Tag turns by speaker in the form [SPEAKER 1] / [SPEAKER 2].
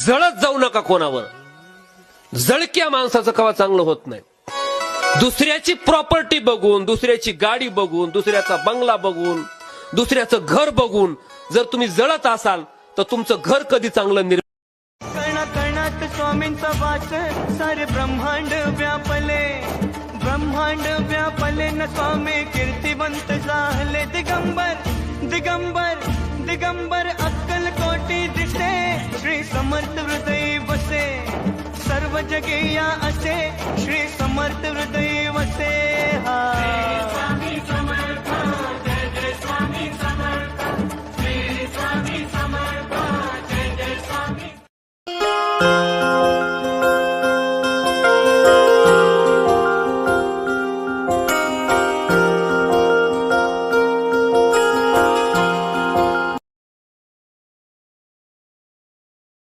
[SPEAKER 1] जळत जाऊ नका कोणावर. जळक्या माणसाचं कवा चांगलं होत नाही. दुसऱ्याची प्रॉपर्टी बघून, दुसऱ्याची गाडी बघून, दुसऱ्याचा बंगला बघून, दुसऱ्याचं घर बघून जर तुम्ही जळत असाल तर तुमचं घर कधी चांगलं
[SPEAKER 2] कणाकणात स्वामींचा वास सारे ब्रह्मांड व्यापले न स्वामी कीर्तिवंत झाले. दिगंबर दिगंबर दिगंबर अक्कल कोटी दिसे. श्री समर्थ हृदय वसे सर्व जगे या असे. श्री समर्थ हृदय वसे. हा